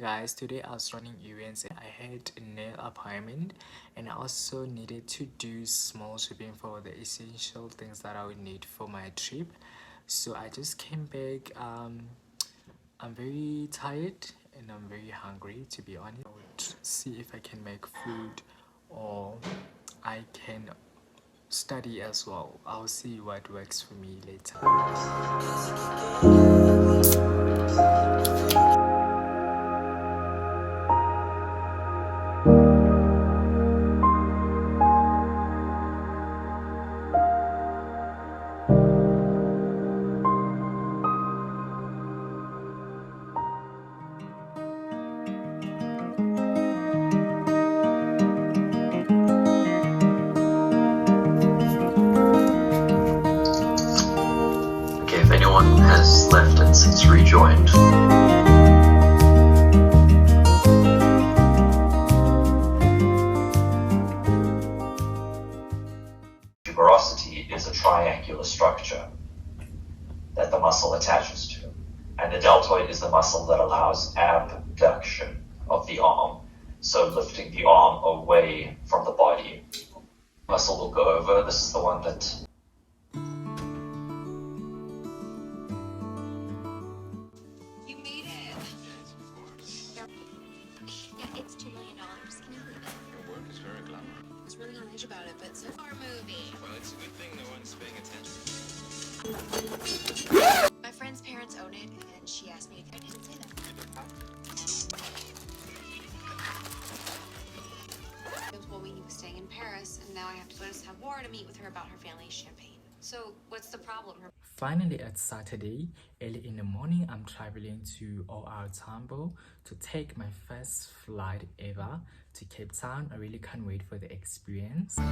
guys, today I was running errands and I had a nail appointment, and I also needed to do small shopping for the essential things that I would need for my trip. So I just came back. I'm very tired and I'm very hungry, to be honest. I would see if I can make food or I can study as well. I'll see what works for me later. Okay, if anyone has left and since rejoined. Tuberosity is a triangular structure that the muscle attaches to, and the deltoid is the muscle that allows abduction of the arm, so lifting the arm away from the body. Muscle will go over. This is the one that You made it. Yeah, it's $2 million. Can you believe it? Your work is very glamorous. I was really on edge about it, but so far movie. Well, it's a good thing no one's paying attention. My friend's parents own it, and she asked me if I didn't say that. While we was staying in Paris, and now I have to go to Savoie to meet with her about her family's champagne. So, what's the problem? Finally, it's Saturday, early in the morning, I'm traveling to OR Tambo to take my first flight ever to Cape Town. I really can't wait for the experience. I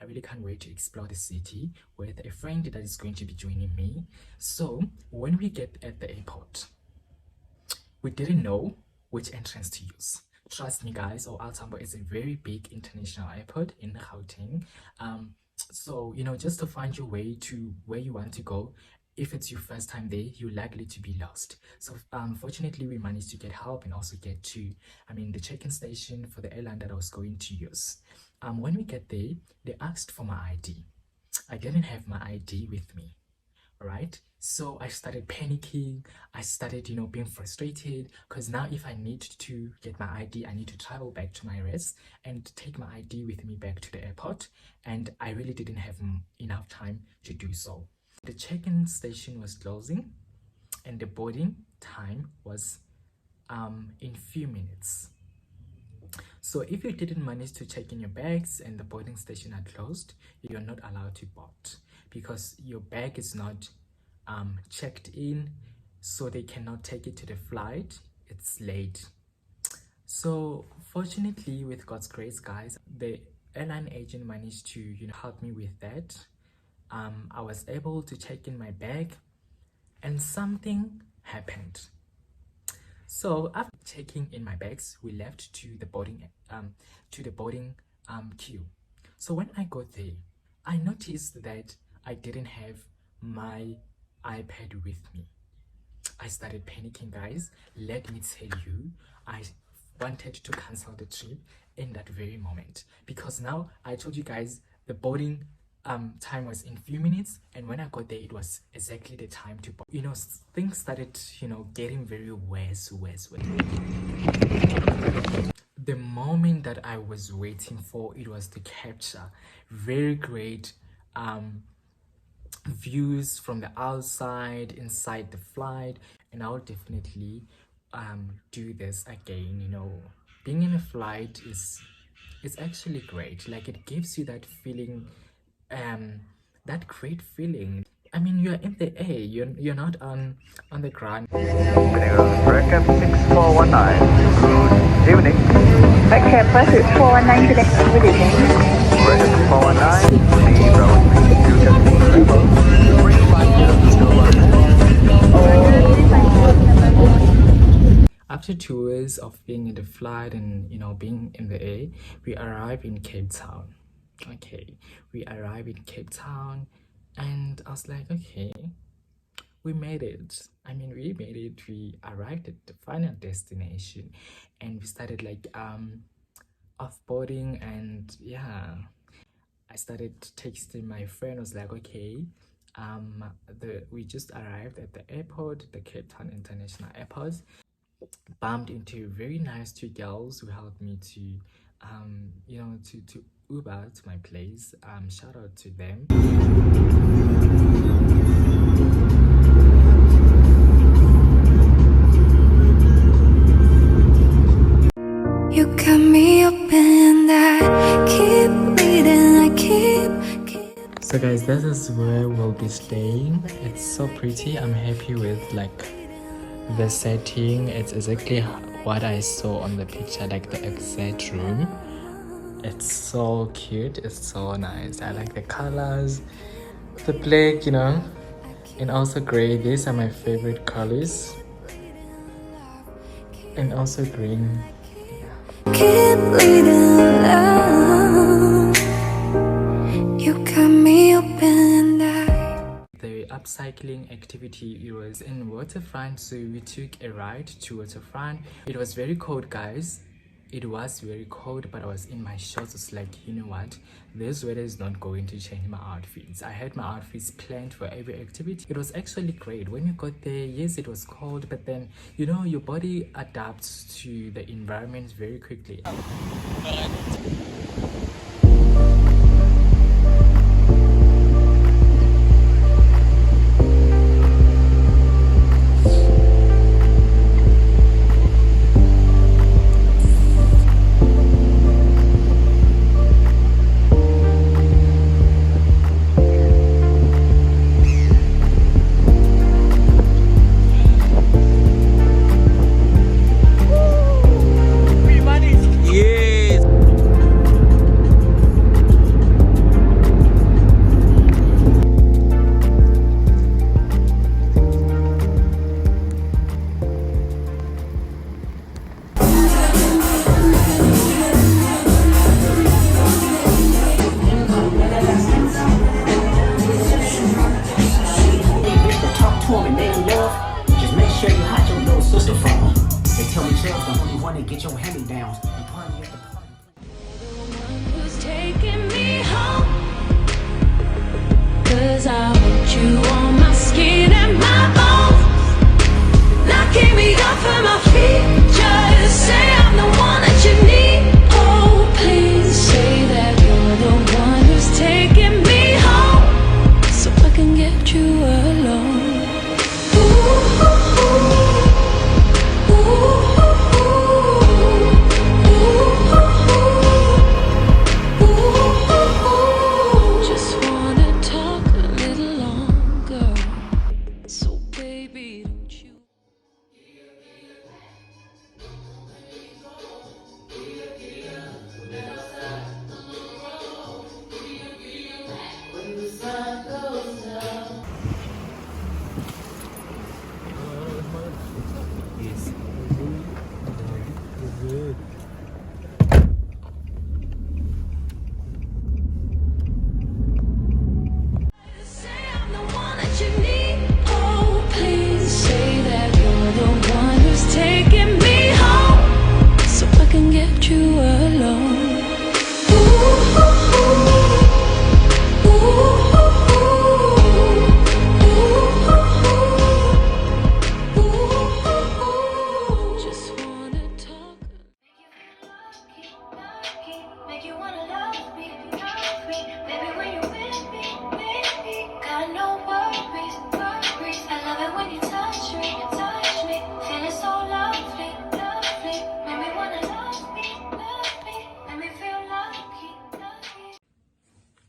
really can't wait to explore the city with a friend that is going to be joining me. So, when we get at the airport, we didn't know which entrance to use. Trust me guys, OR Tambo is a very big international airport in Gauteng. So just to find your way to where you want to go, if it's your first time there, you're likely to be lost. So fortunately we managed to get help and also get to the check-in station for the airline that I was going to use. When we get there, they asked for my ID. I didn't have my ID with me. Right, so I started panicking. I started being frustrated, because now if I need to get my ID, I need to travel back to my rest and take my ID with me back to the airport, and I really didn't have enough time to do so. The check-in station was closing and the boarding time was in few minutes. So if you didn't manage to check in your bags and the boarding station are closed, you're not allowed to board, because your bag is not checked in, so they cannot take it to the flight. It's late. So fortunately, with God's grace, guys, the airline agent managed to help me with that. I was able to check in my bag, and something happened. So after checking in my bags, we left to the boarding queue. So when I got there, I noticed that I didn't have my iPad with me. I started panicking, guys. Let me tell you, I wanted to cancel the trip in that very moment, because now I told you guys the boarding time was in few minutes, and when I got there it was exactly the time to board. Things started getting very worse. The moment that I was waiting for, it was to capture very great views from the outside, inside the flight, and I'll definitely do this again. Being in a flight is actually great. Like, it gives you that feeling, that great feeling. You're in the air, you're not on the ground. Recap 6419. Good evening. Okay, plus 419 good evening. Recap 6419. The Bravo 3 level 350 After 2 hours of being in the flight and being in the air, we arrived in Cape Town. Okay, we arrived in Cape Town. And I was like, okay, we made it. I mean, we made it. We arrived at the final destination, and we started like offboarding. And yeah, I started texting my friend. I was like, okay, we just arrived at the airport, the Cape Town International Airport. Bumped into very nice two girls who helped me to to Uber to my place. Shout out to them. You got me open, I keep bleeding, I keep. So guys, this is where we'll be staying. It's so pretty. I'm happy with like the setting. It's exactly what I saw on the picture, like the exact room. It's so cute. It's so nice. I like the colors, the black, and also gray. These are my favorite colors, and also green. Keep bleeding love. You got me open, The upcycling activity, it was in waterfront, so we took a ride to waterfront. It was very cold, guys. It was very cold, but I was in my shorts. It's like, you know what, this weather is not going to change my outfits. I had my outfits planned for every activity. It was actually great. When we got there, yes, it was cold, but then your body adapts to the environment very quickly. Get your hand-me-downs and party at the party. who's taking me home. 'Cause I want you on my skin and my bones, knocking me off of my feet. Just say I'm the one that you need. Oh, please say that you're the one who's taking me home, so I can get you alone. Ooh, ooh, ooh.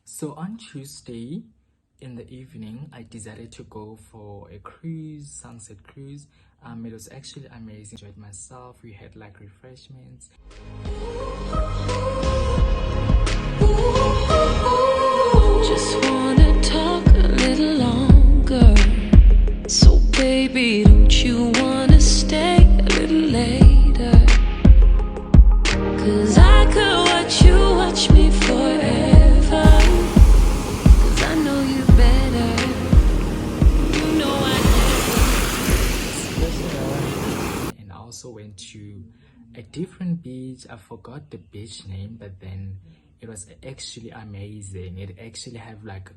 So on Tuesday in the evening, I decided to go for a cruise, sunset cruise. It was actually amazing. I enjoyed myself. We had like refreshments. Just wanna talk a little longer. So baby, don't you wanna stay a little later? 'Cause I could watch you watch me forever. 'Cause I know you better. also went to a different beach. I forgot the beach name, but then it was actually amazing. It actually have like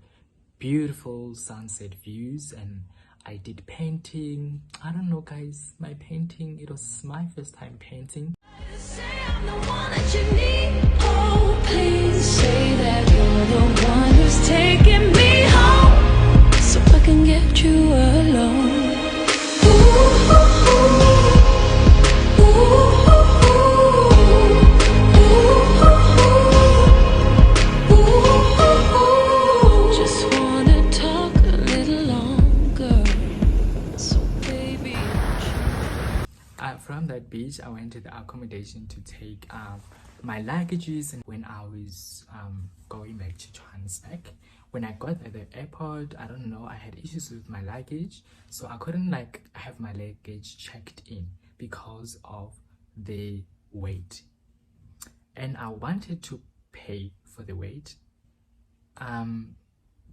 beautiful sunset views, and I did painting. I don't know guys, my painting, it was my first time painting. Say I'm the one that you need. Oh, please say that you're the one who's taking me home, so I can get you alone. Ooh, ooh, ooh. Ooh, ooh, ooh. Ooh, just wanna talk a little longer, so baby. From that beach, I went to the accommodation to take my luggages, and when I was going back to Johannesburg, when I got at the airport, I don't know, I had issues with my luggage, so I couldn't like have my luggage checked in because of the weight, and I wanted to pay for the weight.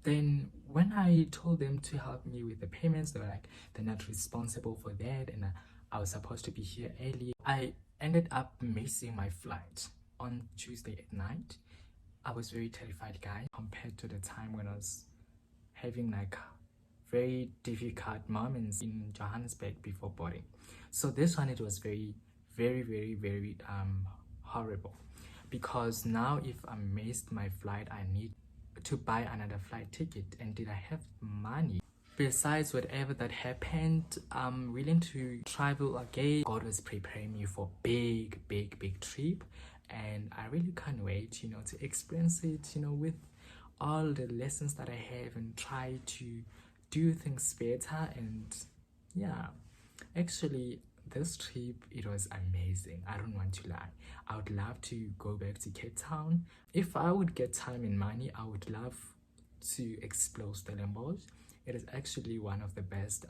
Then when I told them to help me with the payments, they were like, they're not responsible for that, and I was supposed to be here early. I ended up missing my flight on Tuesday at night. I was very terrified, guys, compared to the time when I was having like very difficult moments in Johannesburg before boarding. So this one, it was very horrible, because now if I missed my flight, I need to buy another flight ticket, and did I have money? Besides whatever that happened, I'm willing to travel again. God was preparing me for big trip, and I really can't wait, you know, to experience it, you know, with all the lessons that I have, and try to do things better. And yeah, actually this trip, it was amazing. I don't want to lie, I would love to go back to Cape Town. If I would get time and money, I would love to explore Stellenbosch. It is actually one of the best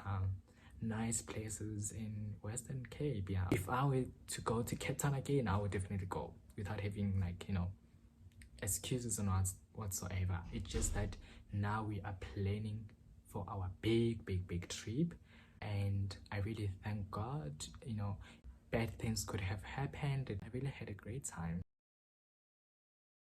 nice places in Western Cape. Yeah, if I were to go to Cape Town again, I would definitely go without having like, you know, excuses or not whatsoever. It's just that now we are planning for our big trip, and I really thank God, you know, bad things could have happened, and I really had a great time.